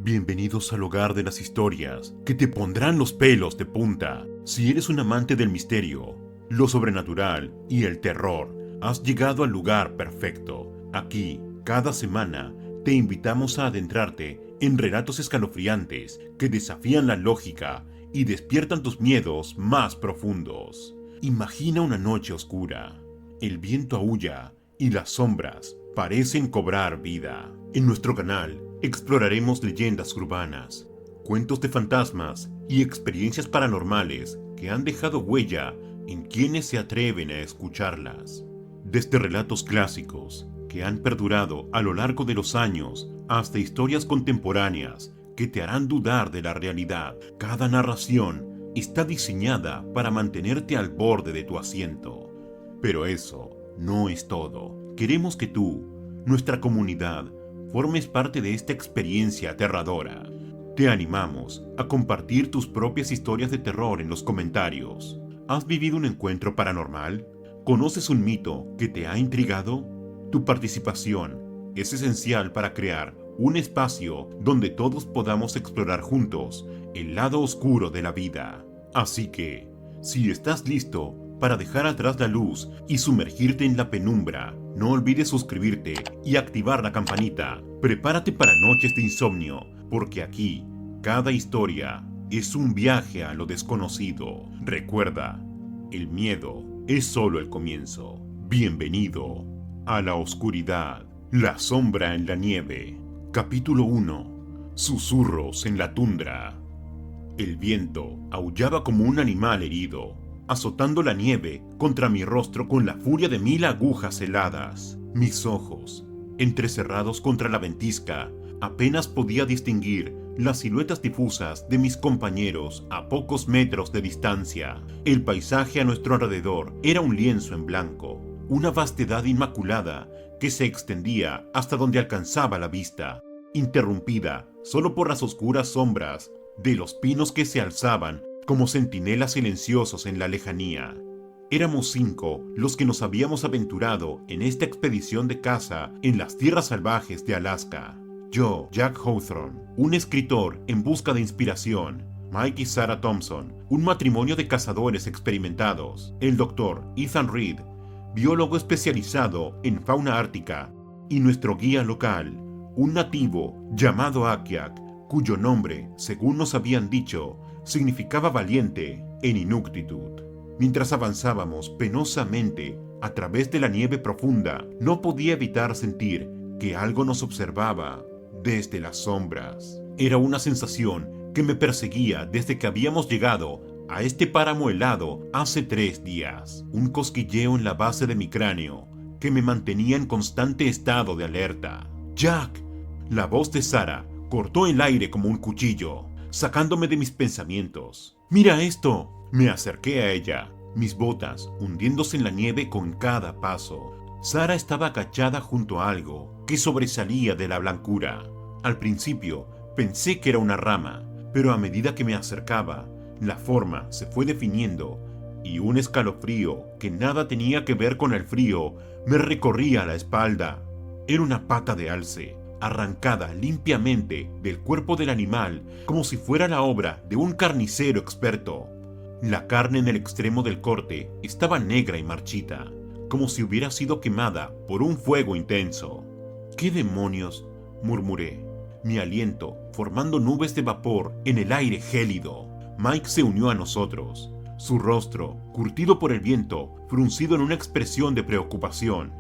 Bienvenidos al hogar de las historias que te pondrán los pelos de punta. Si eres un amante del misterio, lo sobrenatural y el terror, has llegado al lugar perfecto. Aquí, cada semana, te invitamos a adentrarte en relatos escalofriantes que desafían la lógica y despiertan tus miedos más profundos. Imagina una noche oscura. El viento aúlla y las sombras parecen cobrar vida. En nuestro canal exploraremos leyendas urbanas, cuentos de fantasmas y experiencias paranormales que han dejado huella en quienes se atreven a escucharlas. Desde relatos clásicos que han perdurado a lo largo de los años hasta historias contemporáneas que te harán dudar de la realidad, cada narración está diseñada para mantenerte al borde de tu asiento. Pero eso no es todo. Queremos que tú, nuestra comunidad, formes parte de esta experiencia aterradora. Te animamos a compartir tus propias historias de terror en los comentarios. ¿Has vivido un encuentro paranormal? ¿Conoces un mito que te ha intrigado? Tu participación es esencial para crear un espacio donde todos podamos explorar juntos el lado oscuro de la vida. Así que, si estás listo para dejar atrás la luz y sumergirte en la penumbra, no olvides suscribirte y activar la campanita. Prepárate para noches de insomnio, porque aquí, cada historia es un viaje a lo desconocido. Recuerda, el miedo es solo el comienzo. Bienvenido a la oscuridad. La sombra en la nieve. Capítulo 1. Susurros en la tundra. El viento aullaba como un animal herido, azotando la nieve contra mi rostro con la furia de 1000 agujas heladas. Mis ojos, entrecerrados contra la ventisca, apenas podía distinguir las siluetas difusas de mis compañeros a pocos metros de distancia. El paisaje a nuestro alrededor era un lienzo en blanco, una vastedad inmaculada que se extendía hasta donde alcanzaba la vista, interrumpida solo por las oscuras sombras de los pinos que se alzaban como centinelas silenciosos en la lejanía. Éramos 5 los que nos habíamos aventurado en esta expedición de caza en las tierras salvajes de Alaska. Yo, Jack Hawthorne, un escritor en busca de inspiración; Mike y Sarah Thompson, un matrimonio de cazadores experimentados; el Dr. Ethan Reed, biólogo especializado en fauna ártica; y nuestro guía local, un nativo llamado Akiak, cuyo nombre, según nos habían dicho, significaba valiente en Inuktitut. Mientras avanzábamos penosamente a través de la nieve profunda, no podía evitar sentir que algo nos observaba desde las sombras. Era una sensación que me perseguía desde que habíamos llegado a este páramo helado hace 3 días. Un cosquilleo en la base de mi cráneo que me mantenía en constante estado de alerta. ¡Jack! La voz de Sarah cortó el aire como un cuchillo, sacándome de mis pensamientos. ¡Mira esto! Me acerqué a ella, mis botas hundiéndose en la nieve con cada paso. Sarah estaba agachada junto a algo que sobresalía de la blancura. Al principio pensé que era una rama, pero a medida que me acercaba, la forma se fue definiendo y un escalofrío que nada tenía que ver con el frío me recorría la espalda. Era una pata de alce, arrancada limpiamente del cuerpo del animal como si fuera la obra de un carnicero experto. La carne en el extremo del corte estaba negra y marchita, como si hubiera sido quemada por un fuego intenso. ¿Qué demonios?, murmuré, mi aliento formando nubes de vapor en el aire gélido. Mike se unió a nosotros, su rostro, curtido por el viento, fruncido en una expresión de preocupación.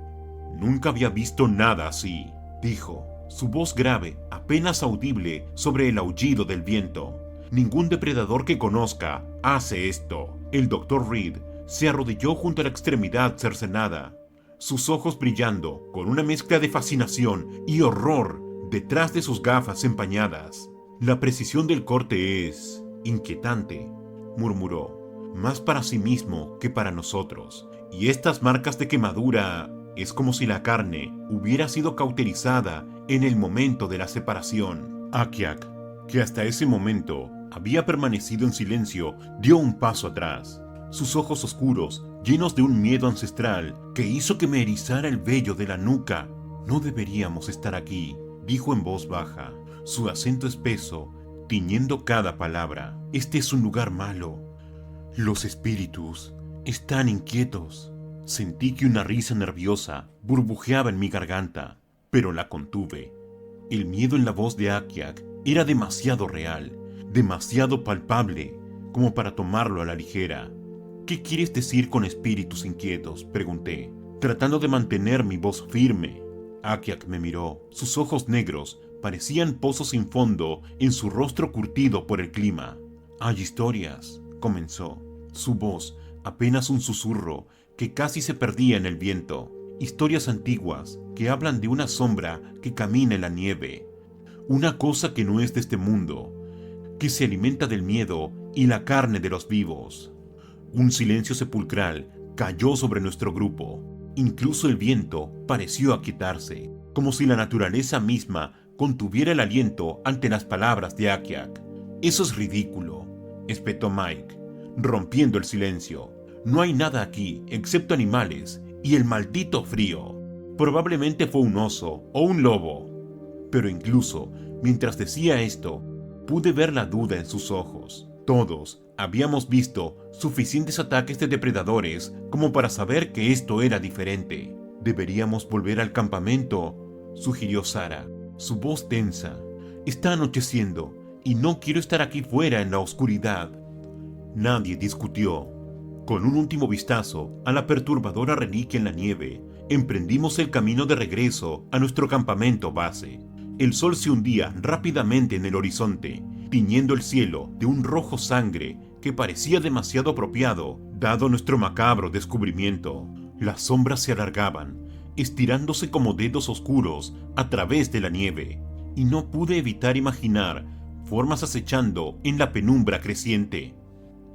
«Nunca había visto nada así», dijo, su voz grave, apenas audible sobre el aullido del viento. «Ningún depredador que conozca hace esto». El Dr. Reed se arrodilló junto a la extremidad cercenada, sus ojos brillando con una mezcla de fascinación y horror detrás de sus gafas empañadas. «La precisión del corte es inquietante», murmuró, más para sí mismo que para nosotros. «Y estas marcas de quemadura, es como si la carne hubiera sido cauterizada en el momento de la separación». Akiak, que hasta ese momento había permanecido en silencio, dio un paso atrás, sus ojos oscuros llenos de un miedo ancestral que hizo que me erizara el vello de la nuca. «No deberíamos estar aquí», dijo en voz baja, su acento espeso, tiñendo cada palabra. Este es un lugar malo. Los espíritus están inquietos. Sentí que una risa nerviosa burbujeaba en mi garganta, pero la contuve. El miedo en la voz de Akiak era demasiado real, demasiado palpable, como para tomarlo a la ligera. ¿Qué quieres decir con espíritus inquietos?, pregunté, tratando de mantener mi voz firme. Akiak me miró. Sus ojos negros parecían pozos sin fondo en su rostro curtido por el clima. «Hay historias», comenzó. Su voz, apenas un susurro que casi se perdía en el viento. Historias antiguas que hablan de una sombra que camina en la nieve. Una cosa que no es de este mundo, que se alimenta del miedo y la carne de los vivos. Un silencio sepulcral cayó sobre nuestro grupo. Incluso el viento pareció aquietarse, como si la naturaleza misma contuviera el aliento ante las palabras de Akiak. «Eso es ridículo», espetó Mike, rompiendo el silencio. «No hay nada aquí excepto animales y el maldito frío. Probablemente fue un oso o un lobo». Pero incluso mientras decía esto, pude ver la duda en sus ojos. Todos habíamos visto suficientes ataques de depredadores como para saber que esto era diferente. «Deberíamos volver al campamento», sugirió Sara, su voz tensa. «Está anocheciendo y no quiero estar aquí fuera en la oscuridad». Nadie discutió. Con un último vistazo a la perturbadora reliquia en la nieve, emprendimos el camino de regreso a nuestro campamento base. El sol se hundía rápidamente en el horizonte, tiñendo el cielo de un rojo sangre que parecía demasiado apropiado, dado nuestro macabro descubrimiento. Las sombras se alargaban, estirándose como dedos oscuros a través de la nieve, y no pude evitar imaginar formas acechando en la penumbra creciente.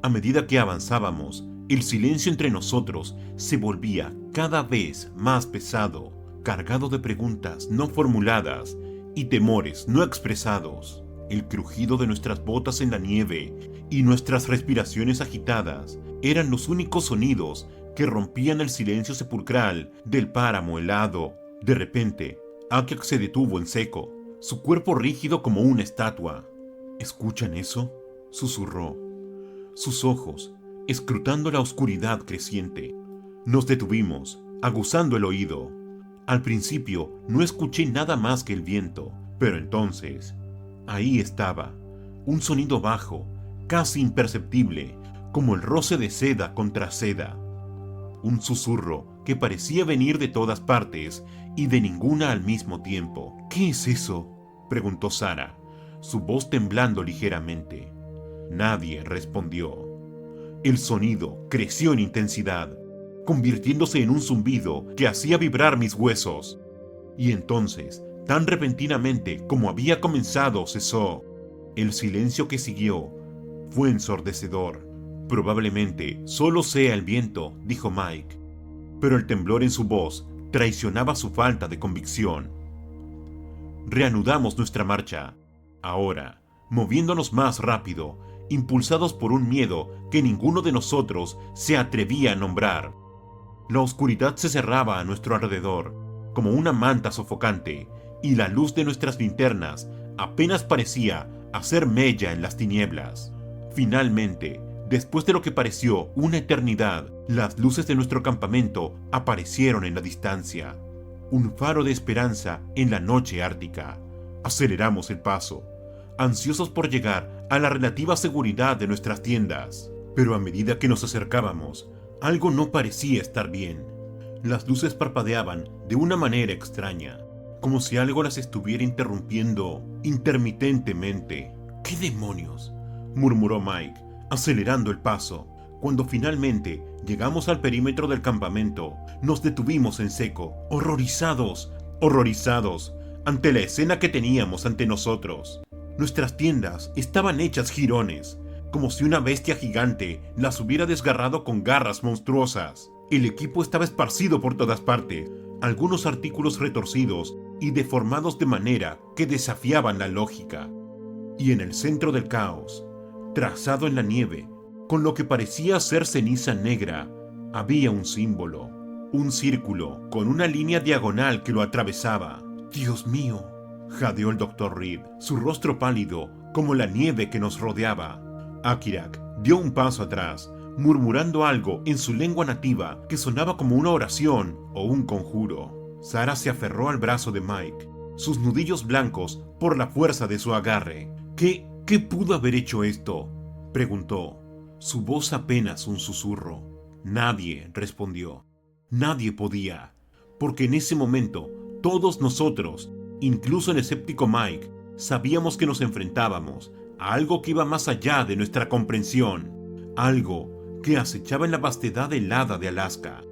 A medida que avanzábamos, el silencio entre nosotros se volvía cada vez más pesado, cargado de preguntas no formuladas y temores no expresados. El crujido de nuestras botas en la nieve y nuestras respiraciones agitadas eran los únicos sonidos que rompían el silencio sepulcral del páramo helado. De repente, Akiak se detuvo en seco, su cuerpo rígido como una estatua. «¿Escuchan eso?», susurró, sus ojos escrutando la oscuridad creciente. Nos detuvimos, aguzando el oído. Al principio no escuché nada más que el viento, pero entonces, ahí estaba, un sonido bajo, casi imperceptible, como el roce de seda contra seda. Un susurro que parecía venir de todas partes y de ninguna al mismo tiempo. «¿Qué es eso?», preguntó Sara, su voz temblando ligeramente. Nadie respondió. El sonido creció en intensidad, convirtiéndose en un zumbido que hacía vibrar mis huesos. Y entonces, tan repentinamente como había comenzado, cesó. El silencio que siguió fue ensordecedor. «Probablemente solo sea el viento», dijo Mike, pero el temblor en su voz traicionaba su falta de convicción. Reanudamos nuestra marcha, ahora moviéndonos más rápido, impulsados por un miedo que ninguno de nosotros se atrevía a nombrar. La oscuridad se cerraba a nuestro alrededor, como una manta sofocante, y la luz de nuestras linternas apenas parecía hacer mella en las tinieblas. Finalmente, después de lo que pareció una eternidad, las luces de nuestro campamento aparecieron en la distancia. Un faro de esperanza en la noche ártica. Aceleramos el paso, ansiosos por llegar a la relativa seguridad de nuestras tiendas. Pero a medida que nos acercábamos, algo no parecía estar bien. Las luces parpadeaban de una manera extraña, como si algo las estuviera interrumpiendo intermitentemente. «¿Qué demonios?», murmuró Mike, acelerando el paso. Cuando finalmente llegamos al perímetro del campamento, nos detuvimos en seco, horrorizados ante la escena que teníamos ante nosotros. Nuestras tiendas estaban hechas jirones, como si una bestia gigante las hubiera desgarrado con garras monstruosas. El equipo estaba esparcido por todas partes, algunos artículos retorcidos y deformados de manera que desafiaban la lógica. Y en el centro del caos, trazado en la nieve, con lo que parecía ser ceniza negra, había un símbolo, un círculo con una línea diagonal que lo atravesaba. «Dios mío», jadeó el Dr. Reed, su rostro pálido como la nieve que nos rodeaba. Akirak dio un paso atrás, murmurando algo en su lengua nativa que sonaba como una oración o un conjuro. Sarah se aferró al brazo de Mike, sus nudillos blancos por la fuerza de su agarre. ¿Qué pudo haber hecho esto?, preguntó, su voz apenas un susurro. Nadie, respondió. Nadie podía, porque en ese momento todos nosotros, incluso el escéptico Mike, sabíamos que nos enfrentábamos a algo que iba más allá de nuestra comprensión, algo que acechaba en la vastedad helada de Alaska,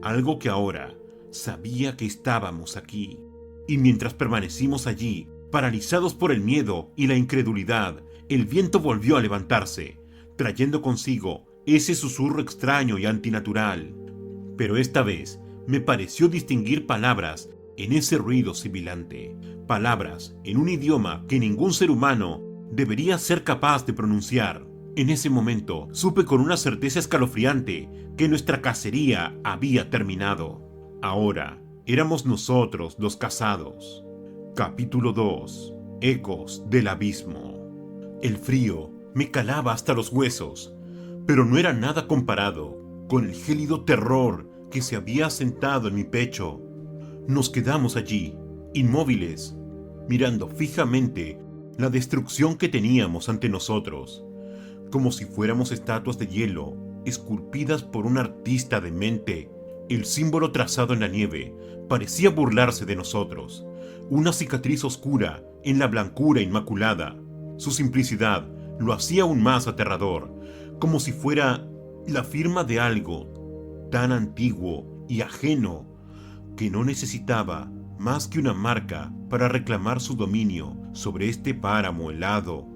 algo que ahora sabía que estábamos aquí. Y mientras permanecimos allí, paralizados por el miedo y la incredulidad, el viento volvió a levantarse, trayendo consigo ese susurro extraño y antinatural. Pero esta vez me pareció distinguir palabras en ese ruido sibilante, palabras en un idioma que ningún ser humano debería ser capaz de pronunciar. En ese momento supe con una certeza escalofriante que nuestra cacería había terminado. Ahora éramos nosotros los cazados. Capítulo 2. Ecos del abismo. El frío me calaba hasta los huesos, pero no era nada comparado con el gélido terror que se había asentado en mi pecho. Nos quedamos allí, inmóviles, mirando fijamente la destrucción que teníamos ante nosotros, como si fuéramos estatuas de hielo esculpidas por un artista demente. El símbolo trazado en la nieve parecía burlarse de nosotros, una cicatriz oscura en la blancura inmaculada. Su simplicidad lo hacía aún más aterrador, como si fuera la firma de algo tan antiguo y ajeno que no necesitaba más que una marca para reclamar su dominio sobre este páramo helado.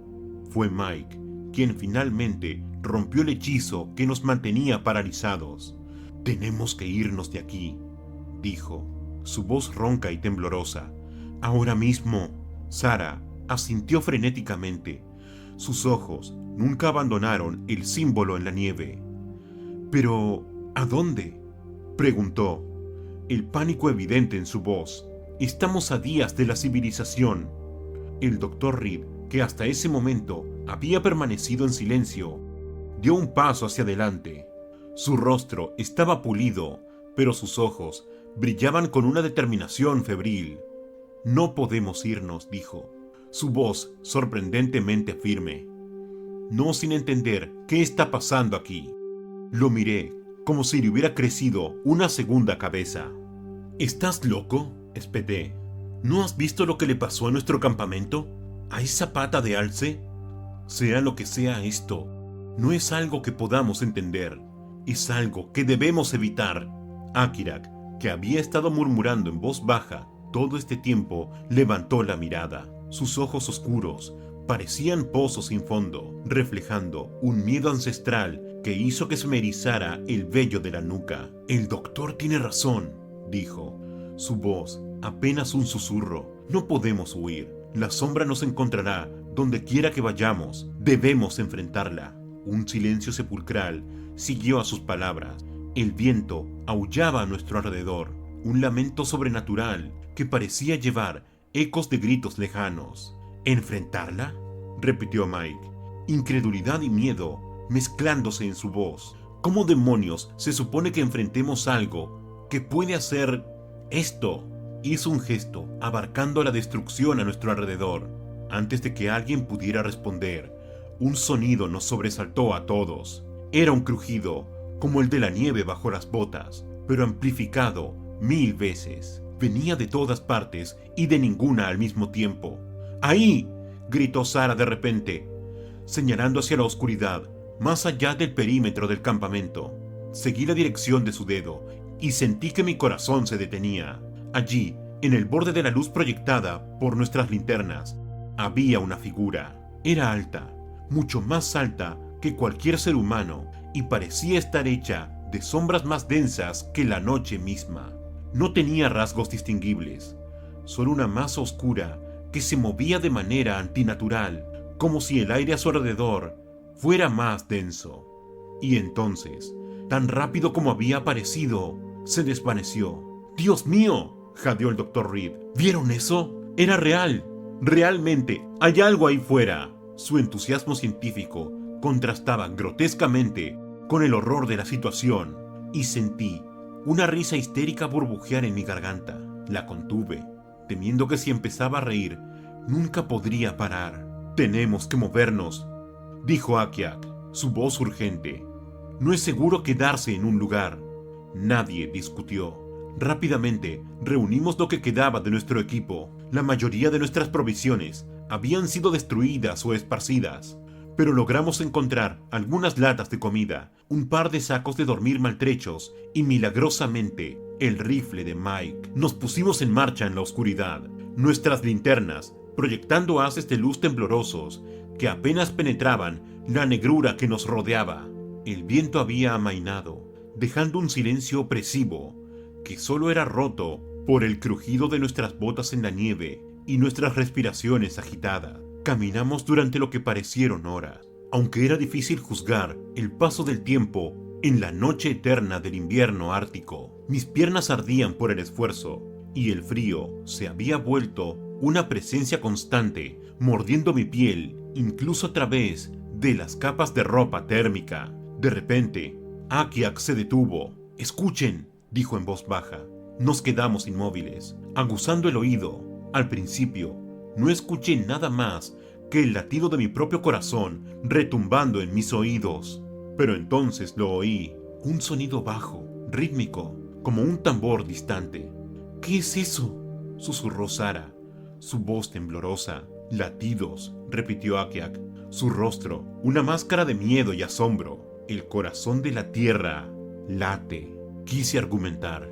Fue Mike quien finalmente rompió el hechizo que nos mantenía paralizados. «Tenemos que irnos de aquí», dijo, su voz ronca y temblorosa. «Ahora mismo». Sarah asintió frenéticamente. Sus ojos nunca abandonaron el símbolo en la nieve. «¿Pero a dónde?», preguntó, el pánico evidente en su voz. «Estamos a días de la civilización». El Dr. Reed, que hasta ese momento había permanecido en silencio, dio un paso hacia adelante. Su rostro estaba pulido, pero sus ojos brillaban con una determinación febril. «No podemos irnos», dijo, su voz sorprendentemente firme. No sin entender qué está pasando aquí. Lo miré como si le hubiera crecido una segunda cabeza. «¿Estás loco?», espeté. «¿No has visto lo que le pasó a nuestro campamento? ¿A esa pata de alce? Sea lo que sea esto, no es algo que podamos entender. Es algo que debemos evitar». Akirak, que había estado murmurando en voz baja todo este tiempo, levantó la mirada. Sus ojos oscuros parecían pozos sin fondo, reflejando un miedo ancestral que hizo que se me erizara el vello de la nuca. «El doctor tiene razón», dijo, su voz apenas un susurro. «No podemos huir. La sombra nos encontrará donde quiera que vayamos. Debemos enfrentarla». Un silencio sepulcral siguió a sus palabras. El viento aullaba a nuestro alrededor, un lamento sobrenatural que parecía llevar ecos de gritos lejanos. «¿Enfrentarla?», repitió Mike, incredulidad y miedo mezclándose en su voz. «¿Cómo demonios se supone que enfrentemos algo que puede hacer esto?». Hizo un gesto abarcando la destrucción a nuestro alrededor. Antes de que alguien pudiera responder, un sonido nos sobresaltó a todos. Era un crujido, como el de la nieve bajo las botas, pero amplificado 1000 veces. Venía de todas partes y de ninguna al mismo tiempo. «¡Ahí!», gritó Sarah de repente, señalando hacia la oscuridad, más allá del perímetro del campamento. Seguí la dirección de su dedo y sentí que mi corazón se detenía. Allí, en el borde de la luz proyectada por nuestras linternas, había una figura. Era alta, mucho más alta que cualquier ser humano, y parecía estar hecha de sombras más densas que la noche misma. No tenía rasgos distinguibles, solo una masa oscura que se movía de manera antinatural, como si el aire a su alrededor fuera más denso. Y entonces, tan rápido como había aparecido, se desvaneció. «¡Dios mío!», jadeó el Dr. Reed. «¿Vieron eso?». Era real. Realmente, hay algo ahí fuera. Su entusiasmo científico contrastaba grotescamente con el horror de la situación y sentí una risa histérica burbujear en mi garganta. La contuve, temiendo que si empezaba a reír, nunca podría parar. «Tenemos que movernos», dijo Akiak, su voz urgente. «No es seguro quedarse en un lugar». Nadie discutió. Rápidamente reunimos lo que quedaba de nuestro equipo. La mayoría de nuestras provisiones habían sido destruidas o esparcidas, pero logramos encontrar algunas latas de comida, un par de sacos de dormir maltrechos y, milagrosamente, el rifle de Mike. Nos pusimos en marcha en la oscuridad, nuestras linternas proyectando haces de luz temblorosos que apenas penetraban la negrura que nos rodeaba. El viento había amainado, dejando un silencio opresivo que solo era roto por el crujido de nuestras botas en la nieve y nuestras respiraciones agitadas. Caminamos durante lo que parecieron horas, aunque era difícil juzgar el paso del tiempo en la noche eterna del invierno ártico. Mis piernas ardían por el esfuerzo y el frío se había vuelto una presencia constante, mordiendo mi piel incluso a través de las capas de ropa térmica. De repente, Akiak se detuvo. «Escuchen», dijo en voz baja. Nos quedamos inmóviles, aguzando el oído. Al principio, no escuché nada más que el latido de mi propio corazón retumbando en mis oídos. Pero entonces lo oí, un sonido bajo, rítmico, como un tambor distante. «¿Qué es eso?», susurró Sara, su voz temblorosa. «Latidos», repitió Akiak, su rostro una máscara de miedo y asombro. «El corazón de la tierra late». Quise argumentar,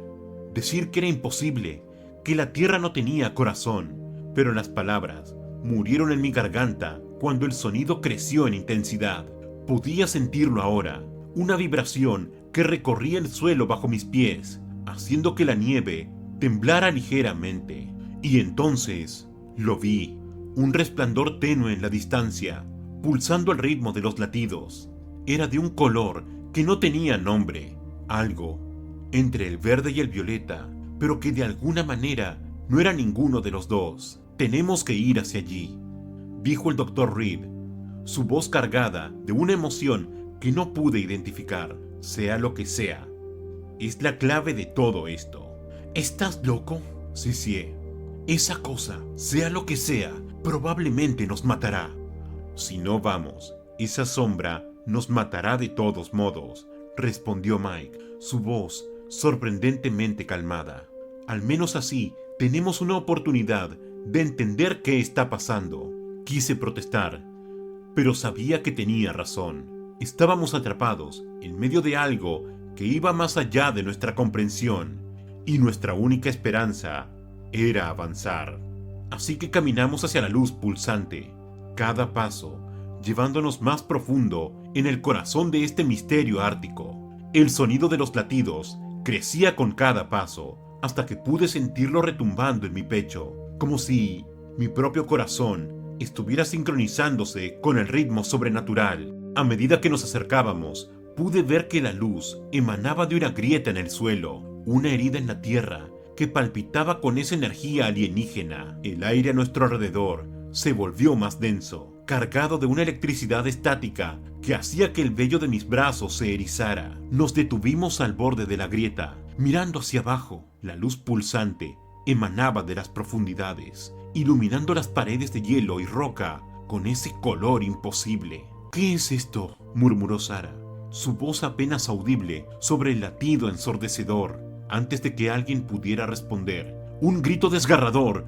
decir que era imposible, que la tierra no tenía corazón, pero las palabras murieron en mi garganta cuando el sonido creció en intensidad. Podía sentirlo ahora, una vibración que recorría el suelo bajo mis pies, haciendo que la nieve temblara ligeramente. Y entonces lo vi, un resplandor tenue en la distancia, pulsando al ritmo de los latidos. Era de un color que no tenía nombre, algo entre el verde y el violeta, pero que de alguna manera no era ninguno de los dos. «Tenemos que ir hacia allí», dijo el Dr. Reed, su voz cargada de una emoción que no pude identificar. «Sea lo que sea, es la clave de todo esto». «¿Estás loco?», sisié. «Esa cosa, sea lo que sea, probablemente nos matará». «Si no vamos, esa sombra nos matará de todos modos», respondió Mike, su voz sorprendentemente calmada. «Al menos así tenemos una oportunidad de entender qué está pasando». Quise protestar, pero sabía que tenía razón. Estábamos atrapados en medio de algo que iba más allá de nuestra comprensión, y nuestra única esperanza era avanzar. Así que caminamos hacia la luz pulsante, cada paso llevándonos más profundo en el corazón de este misterio ártico. El sonido de los latidos crecía con cada paso, hasta que pude sentirlo retumbando en mi pecho, como si mi propio corazón estuviera sincronizándose con el ritmo sobrenatural. A medida que nos acercábamos, pude ver que la luz emanaba de una grieta en el suelo, una herida en la tierra que palpitaba con esa energía alienígena. El aire a nuestro alrededor se volvió más denso, cargado de una electricidad estática que hacía que el vello de mis brazos se erizara. Nos detuvimos al borde de la grieta, mirando hacia abajo. La luz pulsante emanaba de las profundidades, iluminando las paredes de hielo y roca con ese color imposible. «¿Qué es esto?», murmuró Sara, su voz apenas audible sobre el latido ensordecedor. Antes de que alguien pudiera responder, un grito desgarrador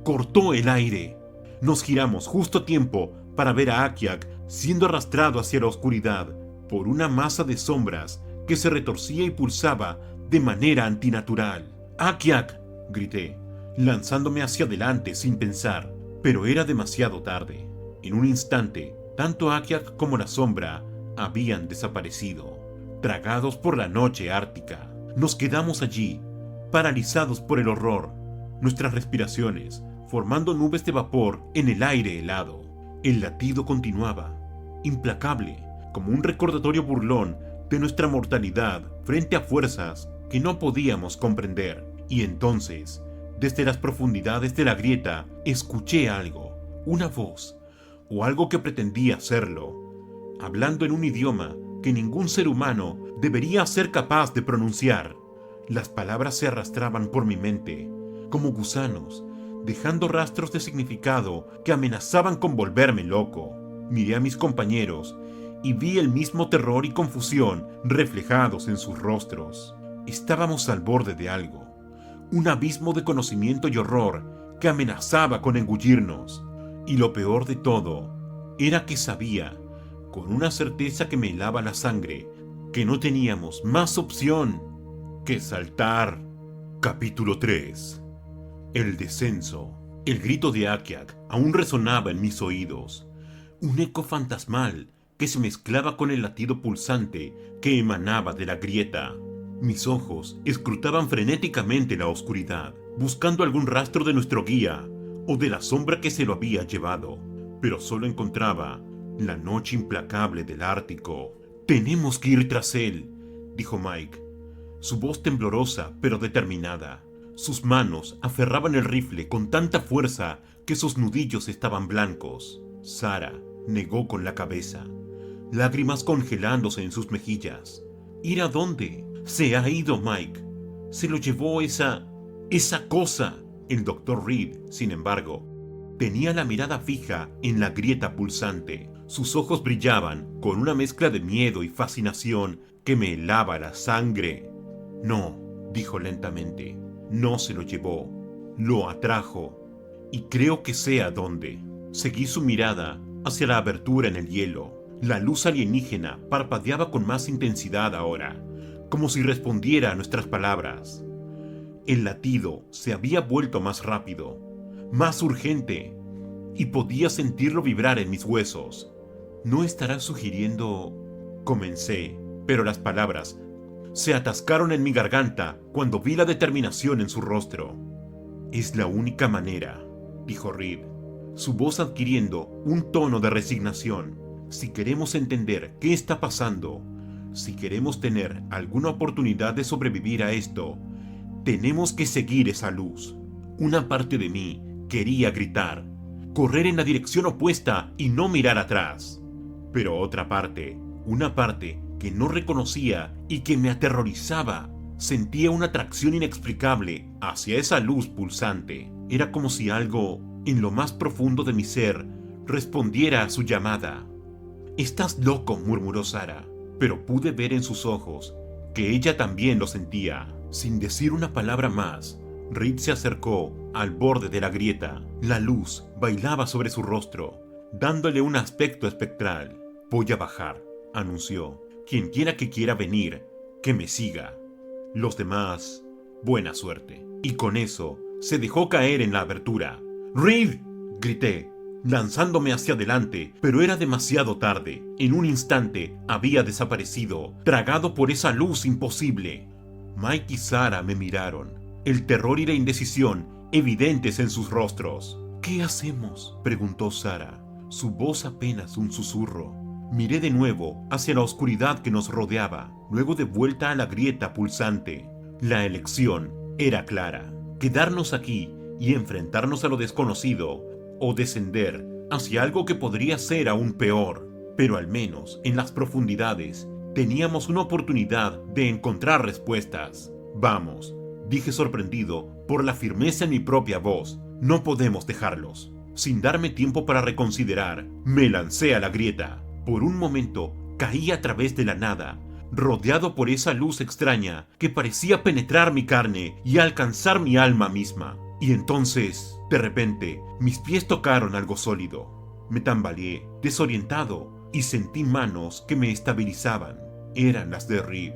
cortó el aire. Nos giramos justo a tiempo para ver a Akiak siendo arrastrado hacia la oscuridad por una masa de sombras que se retorcía y pulsaba de manera antinatural. «¡Akiak!», grité, lanzándome hacia adelante sin pensar, pero era demasiado tarde. En un instante, tanto Akiak como la sombra habían desaparecido, tragados por la noche ártica. Nos quedamos allí, paralizados por el horror, nuestras respiraciones formando nubes de vapor en el aire helado. El latido continuaba, implacable, como un recordatorio burlón de nuestra mortalidad frente a fuerzas que no podíamos comprender. Y entonces Desde las profundidades de la grieta escuché algo, una voz, o algo que pretendía serlo, hablando en un idioma que ningún ser humano debería ser capaz de pronunciar. Las palabras se arrastraban por mi mente, como gusanos, dejando rastros de significado que amenazaban con volverme loco. Miré a mis compañeros y vi el mismo terror y confusión reflejados en sus rostros. Estábamos al borde de algo, un abismo de conocimiento y horror que amenazaba con engullirnos. Y lo peor de todo era que sabía, con una certeza que me helaba la sangre, que no teníamos más opción que saltar. Capítulo 3. El descenso. El grito de Akiak aún resonaba en mis oídos, un eco fantasmal que se mezclaba con el latido pulsante que emanaba de la grieta. Mis ojos escrutaban frenéticamente la oscuridad, buscando algún rastro de nuestro guía o de la sombra que se lo había llevado, pero solo encontraba la noche implacable del Ártico. «Tenemos que ir tras él», dijo Mike, su voz temblorosa pero determinada. Sus manos aferraban el rifle con tanta fuerza que sus nudillos estaban blancos. Sara negó con la cabeza, lágrimas congelándose en sus mejillas. ¿Ir a dónde? Se ha ido Mike. Se lo llevó esa cosa. El Dr. Reed, sin embargo, tenía la mirada fija en la grieta pulsante. Sus ojos brillaban con una mezcla de miedo y fascinación que me helaba la sangre. «No», dijo lentamente, «no se lo llevó, lo atrajo, y creo que sé a dónde». Seguí su mirada hacia la abertura en el hielo. La luz alienígena parpadeaba con más intensidad ahora, como si respondiera a nuestras palabras. El latido se había vuelto más rápido, más urgente, y podía sentirlo vibrar en mis huesos. «¿No estarás sugiriendo...?» comencé, pero las palabras se atascaron en mi garganta cuando vi la determinación en su rostro. «Es la única manera», dijo Reed, su voz adquiriendo un tono de resignación. «Si queremos entender qué está pasando, si queremos tener alguna oportunidad de sobrevivir a esto, tenemos que seguir esa luz». Una parte de mí quería gritar, correr en la dirección opuesta y no mirar atrás. Pero otra parte, una parte que no reconocía y que me aterrorizaba, sentía una atracción inexplicable hacia esa luz pulsante. Era como si algo, en lo más profundo de mi ser, respondiera a su llamada. «Estás loco», murmuró Sara, pero pude ver en sus ojos que ella también lo sentía. Sin decir una palabra más, Reed se acercó al borde de la grieta. La luz bailaba sobre su rostro, dándole un aspecto espectral. «Voy a bajar», anunció. «Quien quiera venir, que me siga. Los demás, buena suerte». Y con eso, se dejó caer en la abertura. «¡Reed!», grité, lanzándome hacia adelante, pero era demasiado tarde. En un instante había desaparecido, tragado por esa luz imposible. Mike y Sara me miraron, el terror y la indecisión evidentes en sus rostros. «¿Qué hacemos?», preguntó Sara, su voz apenas un susurro. Miré de nuevo hacia la oscuridad que nos rodeaba, luego de vuelta a la grieta pulsante. La elección era clara: quedarnos aquí y enfrentarnos a lo desconocido, o descender hacia algo que podría ser aún peor. Pero al menos en las profundidades teníamos una oportunidad de encontrar respuestas. «Vamos», dije sorprendido por la firmeza en mi propia voz. «No podemos dejarlos». Sin darme tiempo para reconsiderar, me lancé a la grieta. Por un momento caí a través de la nada, rodeado por esa luz extraña que parecía penetrar mi carne y alcanzar mi alma misma. Y entonces, de repente, mis pies tocaron algo sólido. Me tambaleé, desorientado, y sentí manos que me estabilizaban. Eran las de Reed.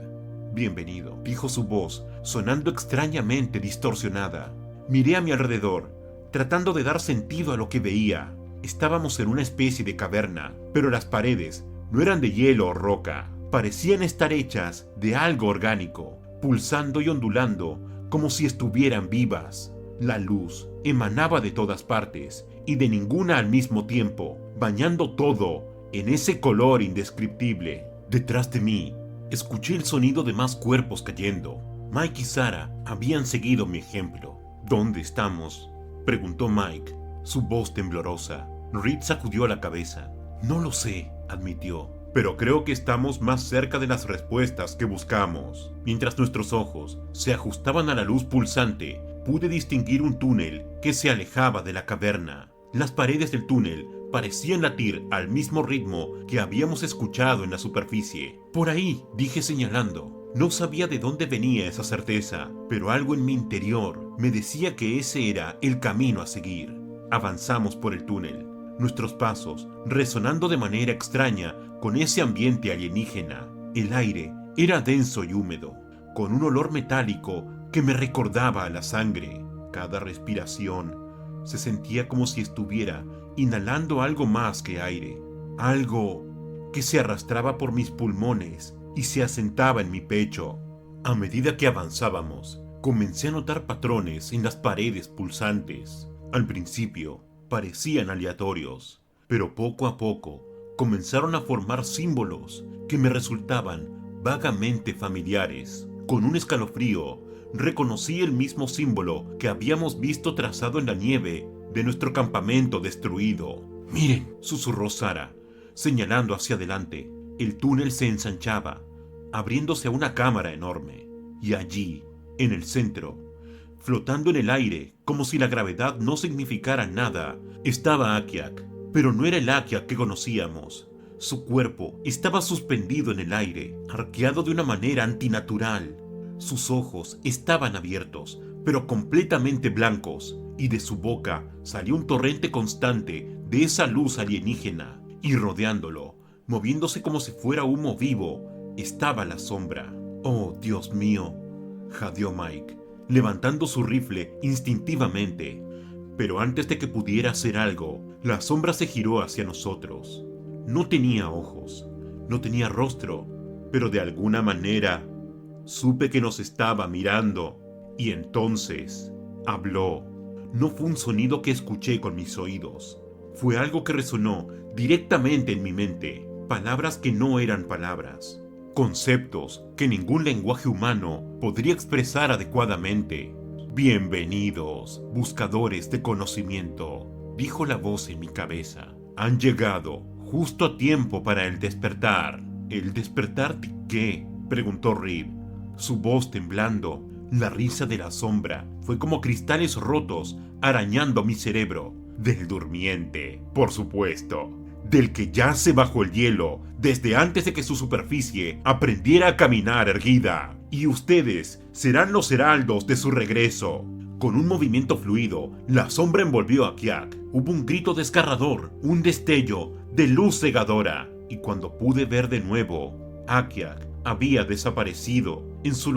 «Bienvenido», dijo su voz, sonando extrañamente distorsionada. Miré a mi alrededor, tratando de dar sentido a lo que veía. Estábamos en una especie de caverna, pero las paredes no eran de hielo o roca. Parecían estar hechas de algo orgánico, pulsando y ondulando como si estuvieran vivas. La luz emanaba de todas partes y de ninguna al mismo tiempo, bañando todo en ese color indescriptible. Detrás de mí, escuché el sonido de más cuerpos cayendo. Mike y Sara habían seguido mi ejemplo. ¿Dónde estamos?, preguntó Mike, su voz temblorosa. Reed sacudió la cabeza. No lo sé, admitió, pero creo que estamos más cerca de las respuestas que buscamos. Mientras nuestros ojos se ajustaban a la luz pulsante, pude distinguir un túnel que se alejaba de la caverna. Las paredes del túnel parecían latir al mismo ritmo que habíamos escuchado en la superficie. Por ahí, dije señalando. No sabía de dónde venía esa certeza, pero algo en mi interior me decía que ese era el camino a seguir. Avanzamos por el túnel, nuestros pasos resonando de manera extraña con ese ambiente alienígena. El aire era denso y húmedo, con un olor metálico que me recordaba a la sangre. Cada respiración se sentía como si estuviera inhalando algo más que aire, algo que se arrastraba por mis pulmones y se asentaba en mi pecho. A medida que avanzábamos, comencé a notar patrones en las paredes pulsantes. Al principio parecían aleatorios, pero poco a poco comenzaron a formar símbolos que me resultaban vagamente familiares. Con un escalofrío, reconocí el mismo símbolo que habíamos visto trazado en la nieve de nuestro campamento destruido. «Miren», susurró Sara, señalando hacia adelante. El túnel se ensanchaba, abriéndose a una cámara enorme. Y allí, en el centro, flotando en el aire como si la gravedad no significara nada, estaba Akiak. Pero no era el Akiak que conocíamos. Su cuerpo estaba suspendido en el aire, arqueado de una manera antinatural. Sus ojos estaban abiertos, pero completamente blancos, y de su boca salió un torrente constante de esa luz alienígena, y rodeándolo, moviéndose como si fuera humo vivo, estaba la sombra. «Oh, Dios mío», jadeó Mike, levantando su rifle instintivamente. Pero antes de que pudiera hacer algo, la sombra se giró hacia nosotros. No tenía ojos, no tenía rostro, pero de alguna manera supe que nos estaba mirando. Y entonces habló. No fue un sonido que escuché con mis oídos. Fue algo que resonó directamente en mi mente. Palabras que no eran palabras. Conceptos que ningún lenguaje humano podría expresar adecuadamente. «Bienvenidos, buscadores de conocimiento», dijo la voz en mi cabeza. «Han llegado justo a tiempo para el despertar». «¿El despertar de qué?», preguntó Reed, su voz temblando. La risa de la sombra fue como cristales rotos arañando mi cerebro. «Del durmiente, por supuesto. Del que yace bajo el hielo desde antes de que su superficie aprendiera a caminar erguida. Y ustedes serán los heraldos de su regreso». Con un movimiento fluido, la sombra envolvió a Kiak. Hubo un grito desgarrador, un destello de luz cegadora. Y cuando pude ver de nuevo, Akiak había desaparecido. En su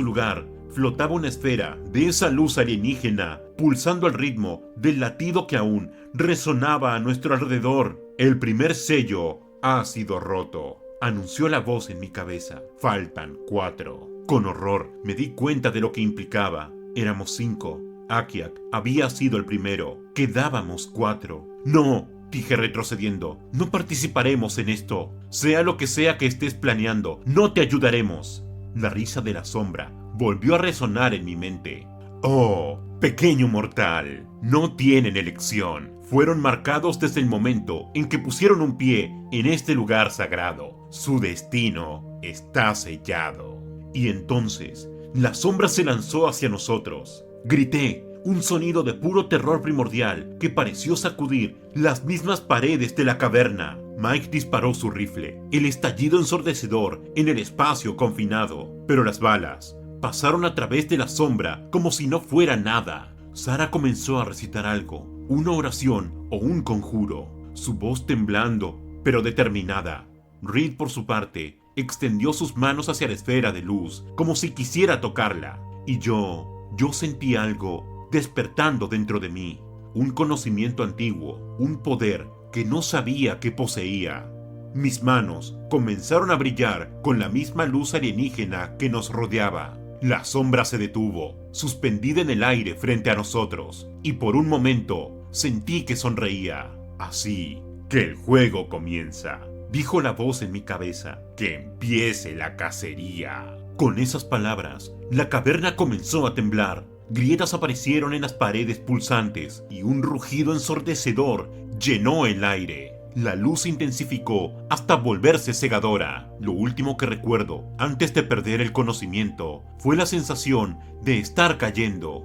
lugar, flotaba una esfera de esa luz alienígena, pulsando al ritmo del latido que aún resonaba a nuestro alrededor. «El primer sello ha sido roto», anunció la voz en mi cabeza. «Faltan 4». Con horror me di cuenta de lo que implicaba. Éramos 5. Akiak había sido el primero. Quedábamos 4. «No», dije retrocediendo. «No participaremos en esto. Sea lo que sea que estés planeando, no te ayudaremos». La risa de la sombra volvió a resonar en mi mente. «Oh, pequeño mortal, no tienen elección. Fueron marcados desde el momento en que pusieron un pie en este lugar sagrado. Su destino está sellado». Y entonces, la sombra se lanzó hacia nosotros. Grité, un sonido de puro terror primordial que pareció sacudir las mismas paredes de la caverna. Mike disparó su rifle, el estallido ensordecedor en el espacio confinado, pero las balas pasaron a través de la sombra como si no fuera nada. Sara comenzó a recitar algo, una oración o un conjuro, su voz temblando, pero determinada. Reed, por su parte, extendió sus manos hacia la esfera de luz, como si quisiera tocarla. Y yo sentí algo despertando dentro de mí, un conocimiento antiguo, un poder que no sabía que poseía. Mis manos comenzaron a brillar con la misma luz alienígena que nos rodeaba. La sombra se detuvo, suspendida en el aire frente a nosotros, y por un momento sentí que sonreía. «Así que el juego comienza», dijo la voz en mi cabeza. «Que empiece la cacería». Con esas palabras, la caverna comenzó a temblar. Grietas aparecieron en las paredes pulsantes y un rugido ensordecedor llenó el aire. La luz se intensificó hasta volverse cegadora. Lo último que recuerdo, antes de perder el conocimiento, fue la sensación de estar cayendo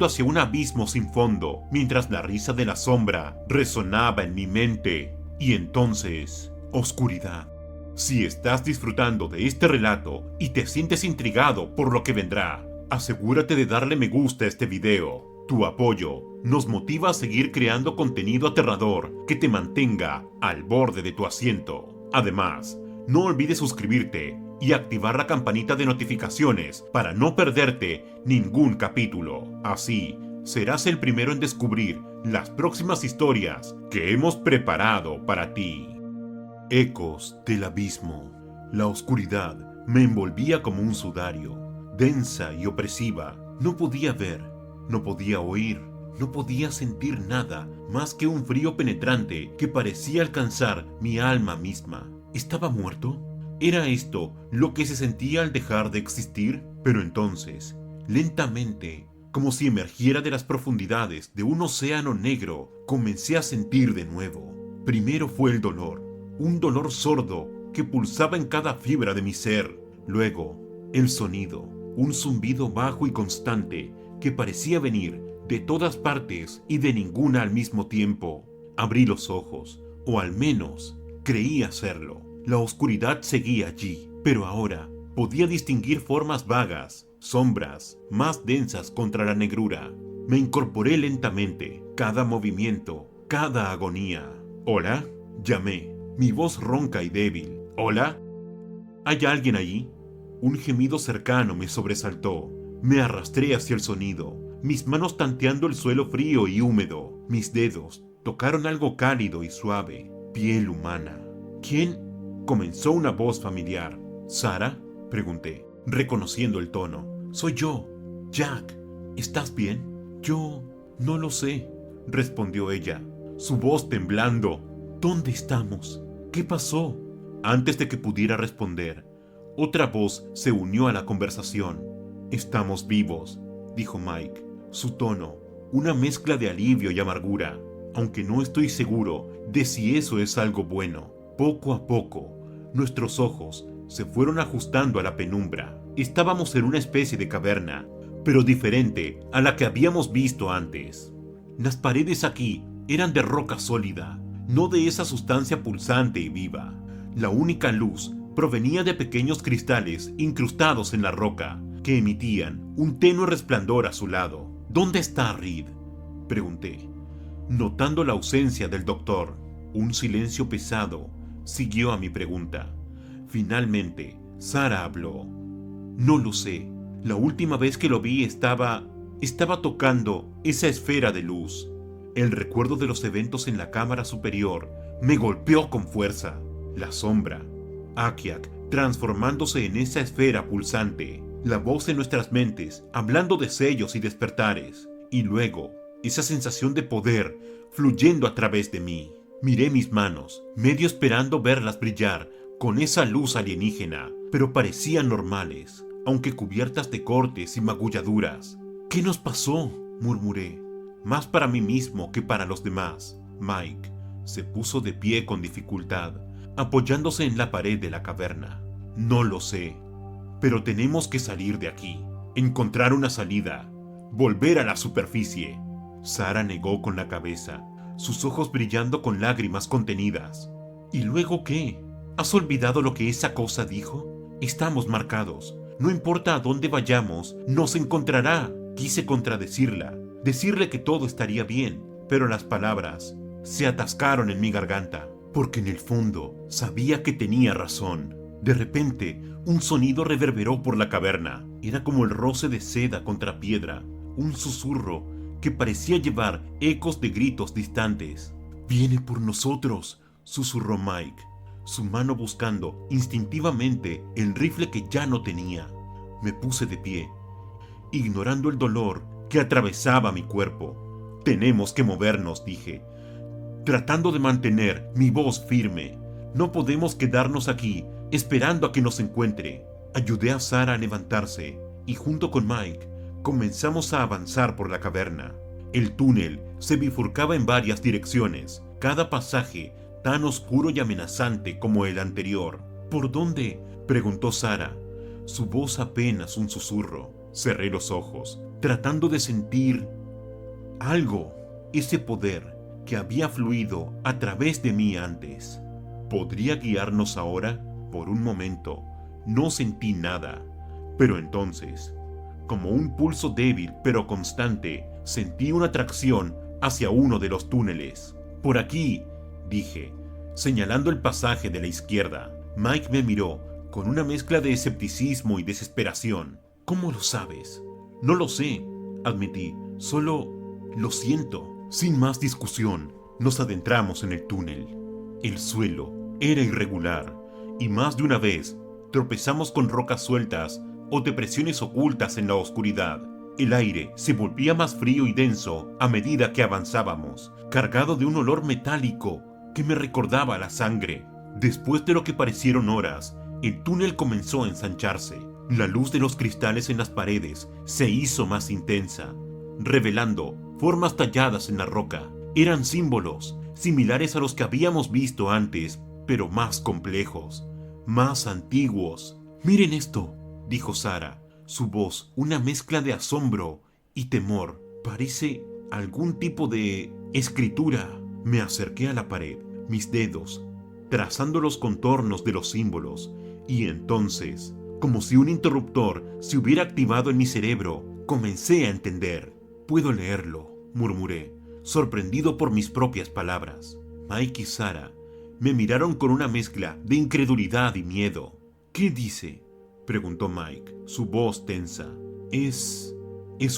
hacia un abismo sin fondo, mientras la risa de la sombra resonaba en mi mente. Y entonces, oscuridad. Si estás disfrutando de este relato y te sientes intrigado por lo que vendrá, asegúrate de darle me gusta a este video. Tu apoyo nos motiva a seguir creando contenido aterrador que te mantenga al borde de tu asiento. Además, no olvides suscribirte y activar la campanita de notificaciones para no perderte ningún capítulo. Así, serás el primero en descubrir las próximas historias que hemos preparado para ti. Ecos del abismo. La oscuridad me envolvía como un sudario, densa y opresiva. No podía ver, no podía oír, no podía sentir nada más que un frío penetrante que parecía alcanzar mi alma misma. ¿Estaba muerto? ¿Era esto lo que se sentía al dejar de existir? Pero entonces, lentamente, como si emergiera de las profundidades de un océano negro, comencé a sentir de nuevo. Primero fue el dolor, un dolor sordo que pulsaba en cada fibra de mi ser. Luego, el sonido, un zumbido bajo y constante que parecía venir de todas partes y de ninguna al mismo tiempo. Abrí los ojos, o al menos creí hacerlo. La oscuridad seguía allí, pero ahora podía distinguir formas vagas, sombras más densas contra la negrura. Me incorporé lentamente, cada movimiento, cada agonía. ¿Hola? Llamé, mi voz ronca y débil. ¿Hola? ¿Hay alguien allí? Un gemido cercano me sobresaltó. Me arrastré hacia el sonido, mis manos tanteando el suelo frío y húmedo. Mis dedos tocaron algo cálido y suave, piel humana. ¿Quién? Comenzó una voz familiar. ¿Sara? Pregunté, reconociendo el tono. Soy yo, Jack. ¿Estás bien? Yo no lo sé, respondió ella, su voz temblando. ¿Dónde estamos? ¿Qué pasó? Antes de que pudiera responder, otra voz se unió a la conversación. Estamos vivos, dijo Mike, su tono, una mezcla de alivio y amargura, aunque no estoy seguro de si eso es algo bueno. Poco a poco, nuestros ojos se fueron ajustando a la penumbra. Estábamos en una especie de caverna, pero diferente a la que habíamos visto antes. Las paredes aquí eran de roca sólida, no de esa sustancia pulsante y viva. La única luz provenía de pequeños cristales incrustados en la roca, que emitían un tenue resplandor a su lado. ¿Dónde está Reed?, pregunté, notando la ausencia del doctor. Un silencio pesado siguió a mi pregunta. Finalmente, Sara habló. No lo sé. La última vez que lo vi estaba tocando esa esfera de luz. El recuerdo de los eventos en la cámara superior me golpeó con fuerza. La sombra, Akiak, transformándose en esa esfera pulsante. La voz en nuestras mentes, hablando de sellos y despertares. Y luego, esa sensación de poder fluyendo a través de mí. Miré mis manos, medio esperando verlas brillar con esa luz alienígena, pero parecían normales, aunque cubiertas de cortes y magulladuras. ¿Qué nos pasó?, murmuré, más para mí mismo que para los demás. Mike se puso de pie con dificultad, apoyándose en la pared de la caverna. No lo sé, pero tenemos que salir de aquí, encontrar una salida, volver a la superficie. Sara negó con la cabeza, sus ojos brillando con lágrimas contenidas. ¿Y luego qué? ¿Has olvidado lo que esa cosa dijo? Estamos marcados. No importa a dónde vayamos, nos encontrará. Quise contradecirla, decirle que todo estaría bien, pero las palabras se atascaron en mi garganta, porque en el fondo sabía que tenía razón. De repente, un sonido reverberó por la caverna. Era como el roce de seda contra piedra, un susurro que parecía llevar ecos de gritos distantes. «Viene por nosotros», susurró Mike, su mano buscando instintivamente el rifle que ya no tenía. Me puse de pie, ignorando el dolor que atravesaba mi cuerpo. «Tenemos que movernos», dije, tratando de mantener mi voz firme. «No podemos quedarnos aquí esperando a que nos encuentre». Ayudé a Sara a levantarse y junto con Mike comenzamos a avanzar por la caverna. El túnel se bifurcaba en varias direcciones, cada pasaje tan oscuro y amenazante como el anterior. ¿Por dónde?, preguntó Sara, su voz apenas un susurro. Cerré los ojos, tratando de sentir algo, ese poder que había fluido a través de mí antes. ¿Podría guiarnos ahora? Por un momento, no sentí nada, pero entonces, como un pulso débil pero constante, sentí una atracción hacia uno de los túneles. «Por aquí», dije, señalando el pasaje de la izquierda. Mike me miró con una mezcla de escepticismo y desesperación. «¿Cómo lo sabes?» «No lo sé», admití, «solo lo siento». Sin más discusión, nos adentramos en el túnel. El suelo era irregular y más de una vez tropezamos con rocas sueltas o depresiones ocultas en la oscuridad. El aire se volvía más frío y denso a medida que avanzábamos, cargado de un olor metálico que me recordaba la sangre. Después de lo que parecieron horas, el túnel comenzó a ensancharse. La luz de los cristales en las paredes se hizo más intensa, revelando formas talladas en la roca. Eran símbolos similares a los que habíamos visto antes, pero más complejos, más antiguos. «Miren esto», dijo Sara, su voz una mezcla de asombro y temor. «Parece algún tipo de escritura». Me acerqué a la pared, mis dedos trazando los contornos de los símbolos, y entonces, como si un interruptor se hubiera activado en mi cerebro, comencé a entender. «Puedo leerlo», murmuré, sorprendido por mis propias palabras. Mike y Sara me miraron con una mezcla de incredulidad y miedo. «¿Qué dice?», preguntó Mike, su voz tensa. Es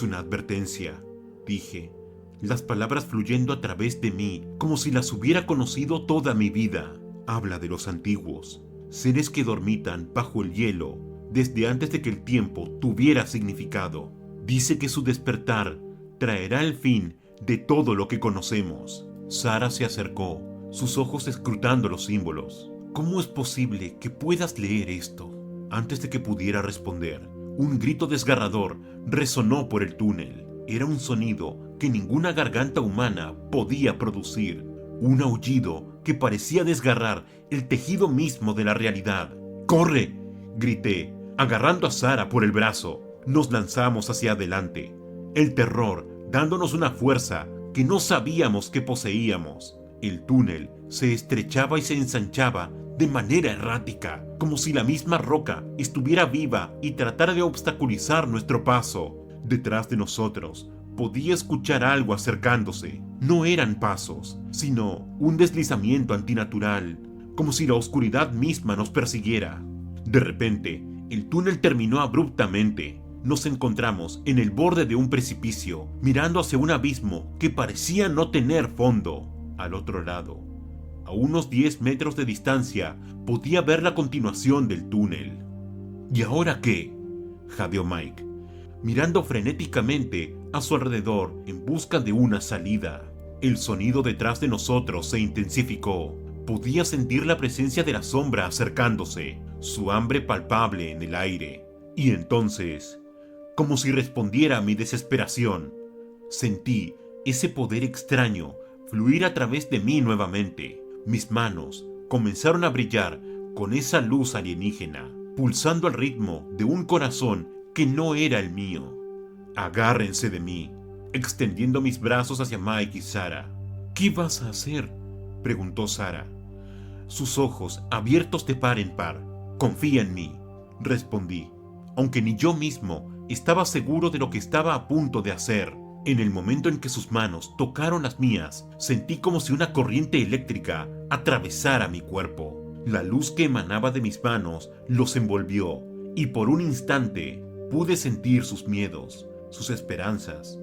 una advertencia», dije, las palabras fluyendo a través de mí como si las hubiera conocido toda mi vida. «Habla de los antiguos, seres que dormitan bajo el hielo desde antes de que el tiempo tuviera significado. Dice que su despertar traerá el fin de todo lo que conocemos». Sara se acercó, sus ojos escrutando los símbolos. «¿Cómo es posible que puedas leer esto?». Antes de que pudiera responder, un grito desgarrador resonó por el túnel. Era un sonido que ninguna garganta humana podía producir. Un aullido que parecía desgarrar el tejido mismo de la realidad. «¡Corre!», grité, agarrando a Sara por el brazo. Nos lanzamos hacia adelante, el terror dándonos una fuerza que no sabíamos que poseíamos. El túnel se estrechaba y se ensanchaba de manera errática, como si la misma roca estuviera viva y tratara de obstaculizar nuestro paso. Detrás de nosotros podía escuchar algo acercándose. No eran pasos, sino un deslizamiento antinatural, como si la oscuridad misma nos persiguiera. De repente, el túnel terminó abruptamente. Nos encontramos en el borde de un precipicio, mirando hacia un abismo que parecía no tener fondo. Al otro lado, a unos 10 metros de distancia, podía ver la continuación del túnel. «¿Y ahora qué?», jadeó Mike, mirando frenéticamente a su alrededor en busca de una salida. El sonido detrás de nosotros se intensificó. Podía sentir la presencia de la sombra acercándose, su hambre palpable en el aire. Y entonces, como si respondiera a mi desesperación, sentí ese poder extraño fluir a través de mí nuevamente. Mis manos comenzaron a brillar con esa luz alienígena, pulsando al ritmo de un corazón que no era el mío. «Agárrense de mí», extendiendo mis brazos hacia Mike y Sara. «¿Qué vas a hacer?», preguntó Sara, sus ojos abiertos de par en par. «Confía en mí», respondí, aunque ni yo mismo estaba seguro de lo que estaba a punto de hacer. En el momento en que sus manos tocaron las mías, sentí como si una corriente eléctrica atravesara mi cuerpo. La luz que emanaba de mis manos los envolvió, y por un instante pude sentir sus miedos, sus esperanzas,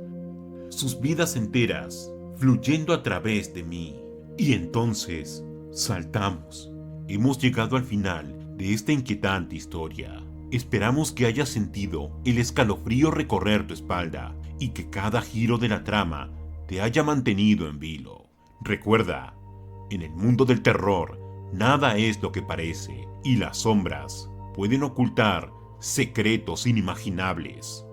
sus vidas enteras fluyendo a través de mí. Y entonces saltamos. Hemos llegado al final de esta inquietante historia. Esperamos que hayas sentido el escalofrío recorrer tu espalda y que cada giro de la trama te haya mantenido en vilo. Recuerda, en el mundo del terror, nada es lo que parece, y las sombras pueden ocultar secretos inimaginables.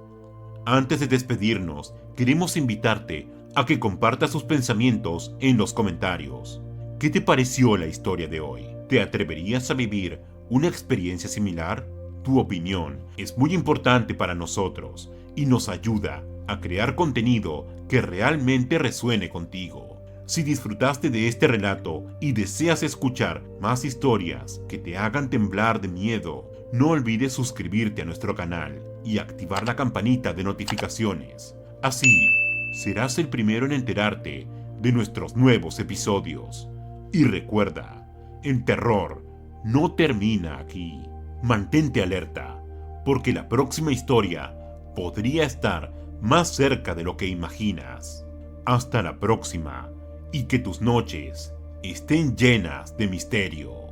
Antes de despedirnos, queremos invitarte a que compartas sus pensamientos en los comentarios. ¿Qué te pareció la historia de hoy? ¿Te atreverías a vivir una experiencia similar? Tu opinión es muy importante para nosotros y nos ayuda a crear contenido que realmente resuene contigo. Si disfrutaste de este relato y deseas escuchar más historias que te hagan temblar de miedo, no olvides suscribirte a nuestro canal y activar la campanita de notificaciones. Así, serás el primero en enterarte de nuestros nuevos episodios. Y recuerda, el terror no termina aquí. Mantente alerta, porque la próxima historia podría estar más cerca de lo que imaginas. Hasta la próxima, y que tus noches estén llenas de misterio.